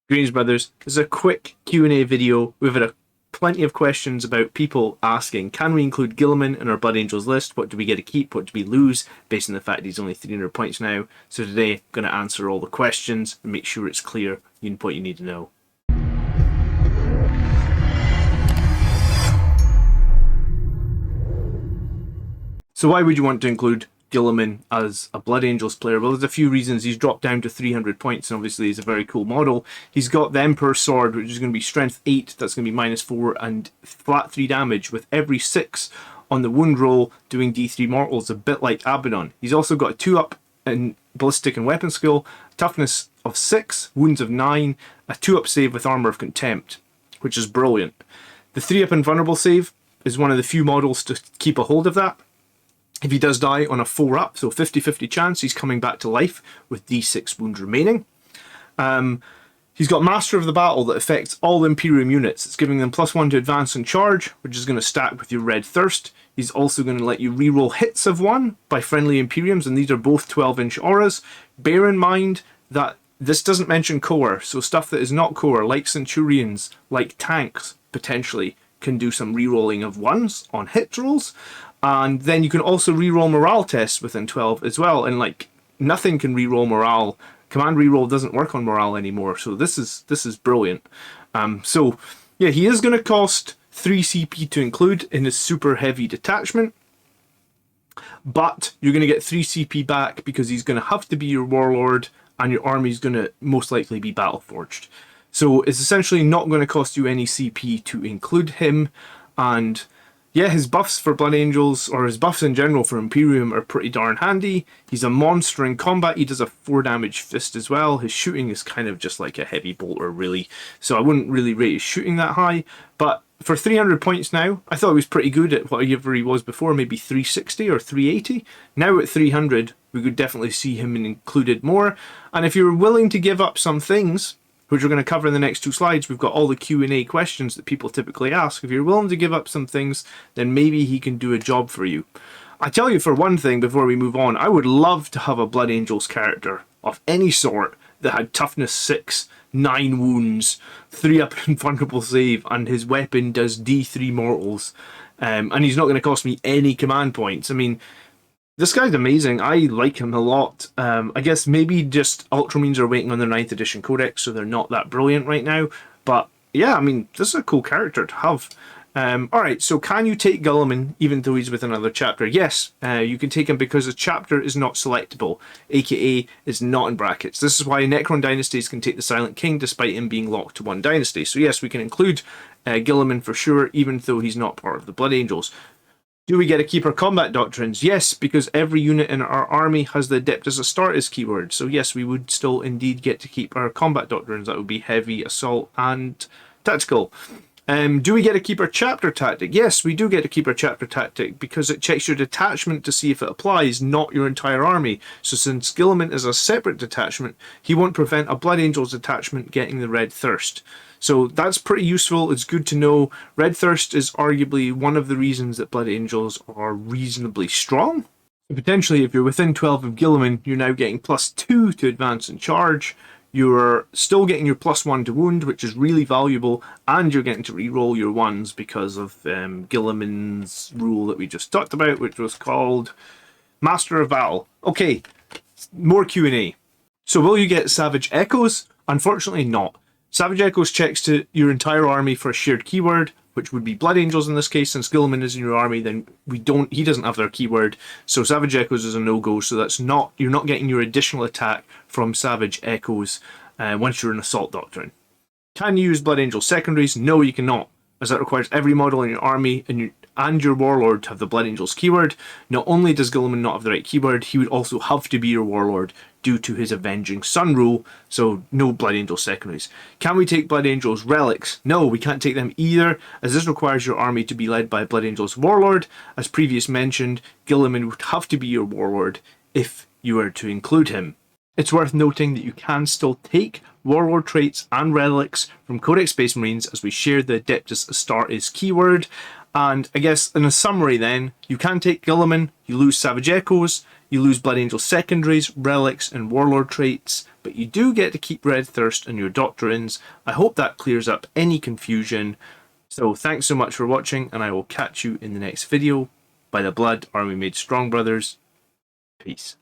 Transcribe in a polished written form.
Greetings, brothers. This is a quick Q&A video. We've had plenty of questions about people asking, can we include Guilliman in our Blood Angels list? What do we get to keep? What do we lose? Based on the fact he's only 300 points now. So today, I'm going to answer all the questions and make sure it's clear what you need to know. So why would you want to include Guilliman as a Blood Angels player? Well, there's a few reasons. He's dropped down to 300 points, and obviously he's a very cool model. He's got the Emperor's Sword, which is going to be strength 8, that's going to be -4, and flat 3 damage, with every 6 on the wound roll doing D3 mortals, a bit like Abaddon. He's also got a 2-up in ballistic and weapon skill, toughness of 6, wounds of 9, a 2-up save with armor of contempt, which is brilliant. The 3-up invulnerable save is one of the few models to keep a hold of that. If he does die on a 4-up, so 50-50 chance, he's coming back to life with D6 wounds remaining. He's got Master of the Battle that affects all Imperium units. It's giving them +1 to advance and charge, which is going to stack with your Red Thirst. He's also going to let you reroll hits of 1 by friendly Imperiums, and these are both 12-inch auras. Bear in mind that this doesn't mention core, so stuff that is not core, like Centurions, like tanks, potentially, can do some rerolling of 1s on hit rolls. And then you can also reroll morale tests within 12 as well, and like nothing can reroll morale. Command reroll doesn't work on morale anymore, so this is brilliant. So yeah, he is going to cost 3 CP to include in his super heavy detachment, but you're going to get 3 CP back because he's going to have to be your warlord, and your army is going to most likely be battle forged. So it's essentially not going to cost you any CP to include him. And yeah, his buffs for Blood Angels, or his buffs in general for Imperium, are pretty darn handy. He's a monster in combat. He does a 4 damage fist as well. His shooting is kind of just like a heavy bolter, really. So I wouldn't really rate his shooting that high. But for 300 points now, I thought he was pretty good at whatever he was before, maybe 360 or 380. Now at 300, we could definitely see him included more. And if you're willing to give up some things, which we're going to cover in the next 2 slides, we've got all the Q&A questions that people typically ask. If you're willing to give up some things, then maybe he can do a job for you. I tell you, for one thing, before we move on, I would love to have a Blood Angels character of any sort that had toughness 6, 9 wounds, 3-up invulnerable save, and his weapon does D3 mortals. And he's not going to cost me any command points. I mean, this guy's amazing. I like him a lot. I guess maybe just Ultramarines are waiting on their 9th edition codex, so they're not that brilliant right now. But yeah, I mean, this is a cool character to have. Alright, so can you take Guilliman even though he's with another chapter? Yes, you can take him because a chapter is not selectable, aka is not in brackets. This is why Necron dynasties can take the Silent King despite him being locked to one dynasty. So yes, we can include Guilliman for sure, even though he's not part of the Blood Angels. Do we get to keep our combat doctrines? Yes, because every unit in our army has the Adeptus Astartes keyword. So yes, we would still indeed get to keep our combat doctrines. That would be heavy, assault, and tactical. Do we get to keep our chapter tactic? Yes, we do get to keep our chapter tactic because it checks your detachment to see if it applies, not your entire army. So since Guilliman is a separate detachment, he won't prevent a Blood Angels detachment getting the Red Thirst. So that's pretty useful. It's good to know. Red Thirst is arguably one of the reasons that Blood Angels are reasonably strong. So potentially, if you're within 12 of Guilliman, you're now getting +2 to advance and charge. You're still getting your +1 to wound, which is really valuable, and you're getting to reroll your 1s because of Guilliman's rule that we just talked about, which was called Master of Battle. Okay, more Q&A. So will you get Savage Echoes? Unfortunately not. Savage Echoes checks to your entire army for a shared keyword, which would be Blood Angels in this case. Since Guilliman is in your army, then he doesn't have their keyword, so Savage Echoes is a no-go. So that's not, you're not getting your additional attack from Savage Echoes once you're in Assault Doctrine. Can you use Blood Angel secondaries? No, you cannot, as that requires every model in your army and your warlord to have the Blood Angels keyword. Not only does Guilliman not have the right keyword, he would also have to be your warlord due to his Avenging Sun rule, so no Blood Angel secondaries. Can we take Blood Angels relics? No, we can't take them either, as this requires your army to be led by Blood Angels warlord. As previously mentioned, Guilliman would have to be your warlord if you were to include him. It's worth noting that you can still take warlord traits and relics from Codex Space Marines as we share the Adeptus Astartes keyword. And I guess in a summary then, you can take Guilliman, you lose Savage Echoes, you lose Blood Angel secondaries, relics, and warlord traits, but you do get to keep Red Thirst and your doctrines. I hope that clears up any confusion. So thanks so much for watching, and I will catch you in the next video. By the blood are we made strong, brothers. Peace.